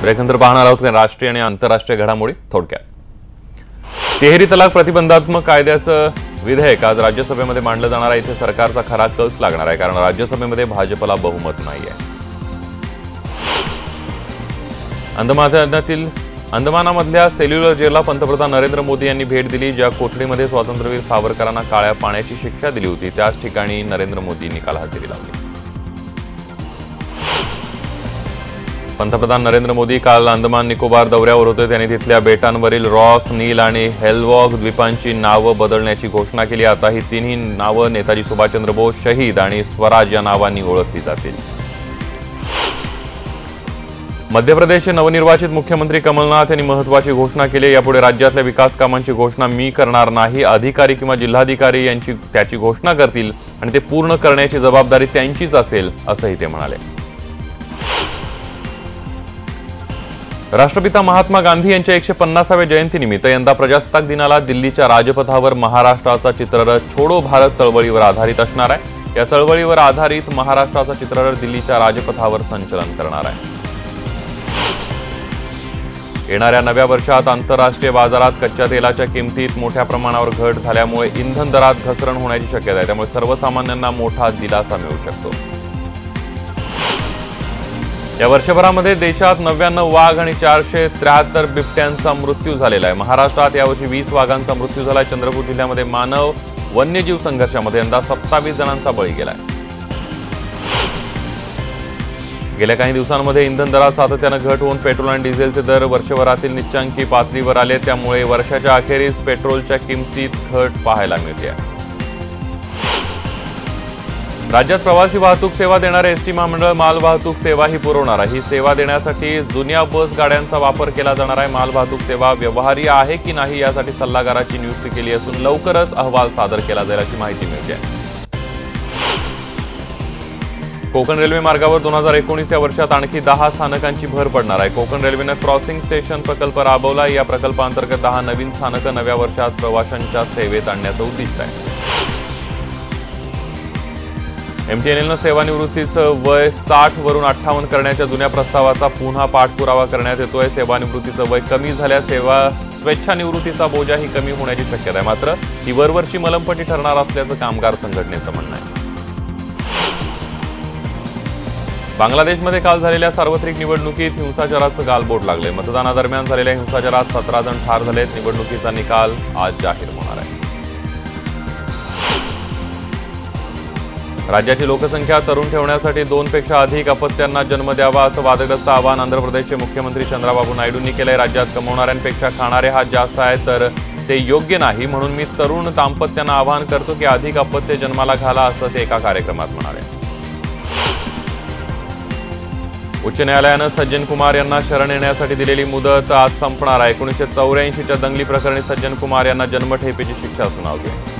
ब्रेकनंतर पाहणार आहोत राष्ट्रीय आणि आंतरराष्ट्रीय घडामोडी थोडक्यात। तिहेरी तलाक प्रतिबंधात्मक कायद्याचं विधेयक आज राज्यसभेमध्ये मांडलं जाणार आहे। इथे सरकारचा खरा कस लागणार आहे, कारण राज्यसभेमध्ये भाजपला बहुमत नाहीये। अंदमानामधल्या सेल्युलर जेलला पंतप्रधान नरेंद्र मोदी यांनी भेट दिली। ज्या कोठडीमध्ये स्वातंत्र्यवीर सावरकरांना काळ्या पाण्याची शिक्षा दिली होती, त्याच ठिकाणी नरेंद्र मोदींनी काल हजेरी लावली। पंतप्रधान नरेंद्र मोदी काल अंदमान निकोबार दौऱ्यावर होते। त्यांनी तिथल्या बेटांवरील रॉस, नील आणि हेलवॉग द्वीपांची नावं बदलण्याची घोषणा केली। आता ही तिन्ही नावं नेताजी सुभाषचंद्र बोस शहीद आणि स्वराज या नावांनी ओळखली जातील। मध्य प्रदेशचे नवनिर्वाचित मुख्यमंत्री कमलनाथ यांनी महत्त्वाची घोषणा केली। यापुढे राज्यातल्या विकास कामांची घोषणा मी करणार नाही, अधिकारी किंवा जिल्हाधिकारी यांची त्याची घोषणा करतील आणि ते पूर्ण करण्याची जबाबदारी त्यांचीच असेल, असंही ते म्हणाले। राष्ट्रपिता महात्मा गांधी यांच्या 150व्या जयंतीनिमित्त यंदा प्रजासत्ताक दिनाला दिल्लीच्या राजपथावर महाराष्ट्राचा चित्ररथ छोडो भारत चळवळीवर आधारित असणार आहे। या चळवळीवर आधारित महाराष्ट्राचा चित्ररथ दिल्लीच्या राजपथावर संचलन करणार आहे। येणाऱ्या नव्या वर्षात आंतरराष्ट्रीय बाजारात कच्च्या तेलाच्या किमतीत मोठ्या प्रमाणावर घट झाल्यामुळे इंधन दरात घसरण होण्याची शक्यता आहे। त्यामुळे सर्वसामान्यांना मोठा दिलासा मिळू शकतो। या वर्षभरामध्ये देशात 99 वाघ आणि 473 बिबट्यांचा मृत्यू झालेला आहे। महाराष्ट्रात यावर्षी 20 वाघांचा मृत्यू झाला। चंद्रपूर जिल्ह्यामध्ये मानव वन्यजीव संघर्षामध्ये यंदा 27 जणांचा बळी गेलाय। गेल्या काही दिवसांमध्ये इंधन दरात सातत्यानं घट होऊन पेट्रोल आणि डिझेलचे दर वर्षभरातील निच्चांकी पातळीवर आले। त्यामुळे वर्षाच्या अखेरीस पेट्रोलच्या किमतीत घट पाहायला मिळते। राज्यात प्रवासी वाहतूक सेवा देणारे एसटी महामंडळ मालवाहतूक सेवा ही पुरवणार आहे। ही सेवा देण्यासाठी जुन्या बस गाड्यांचा वापर केला जाणार आहे। मालवाहतूक सेवा व्यवहार्य आहे की नाही यासाठी सल्लागाराची नियुक्ती केली असून लवकरच अहवाल सादर केला जाईल अशी माहिती मिळते। कोकण रेल्वे मार्गावर 2019 या वर्षात आणखी 10 स्थानकांची भर पडणार आहे। कोकण रेल्वेने क्रॉसिंग स्टेशन प्रकल्प राबवला। या प्रकल्पांतर्गत 10 नवीन स्थानकं नव्या वर्षात प्रवाशांच्या सेवेत आणण्याचं उद्दिष्ट आहे। एमटीएनएलनं सेवानिवृत्तीचं वय 60 वरून 58 करण्याच्या जुन्या प्रस्तावाचा पुन्हा पाठपुरावा करण्यात येतोय। सेवानिवृत्तीचं वय कमी झाल्यास स्वेच्छानिवृत्तीचा बोजाही कमी होण्याची शक्यता आहे। मात्र ही वरवरची मलमपट्टी ठरणार असल्याचं कामगार संघटनेचं म्हणणं आहे। बांगलादेशमध्ये काल झालेल्या सार्वत्रिक निवडणुकीत हिंसाचाराचं गालबोट लागले। मतदानादरम्यान झालेल्या हिंसाचारात 17 जण ठार झालेत। निवडणुकीचा निकाल आज जाहीर होणार आहे। राज्याची लोकसंख्या तरुण ठेवण्यासाठी 2 पेक्षा अधिक अपत्यांना जन्म द्यावा असं वादग्रस्त आवाहन आंध्र प्रदेशचे मुख्यमंत्री चंद्राबाबू नायडूंनी केलंय। राज्यात कमवणाऱ्यांपेक्षा खाणारे हात जास्त आहेत, तर ते योग्य नाही। म्हणून मी तरुण दाम्पत्यांना आवाहन करतो की अधिक अपत्य जन्माला घाला, असं ते एका कार्यक्रमात म्हणाले। उच्च न्यायालयानं सज्जन कुमार यांना शरण येण्यासाठी दिलेली मुदत आज संपणार आहे। 1984च्या दंगली प्रकरणी सज्जन कुमार यांना जन्मठेपेची शिक्षा सुनावली आहे।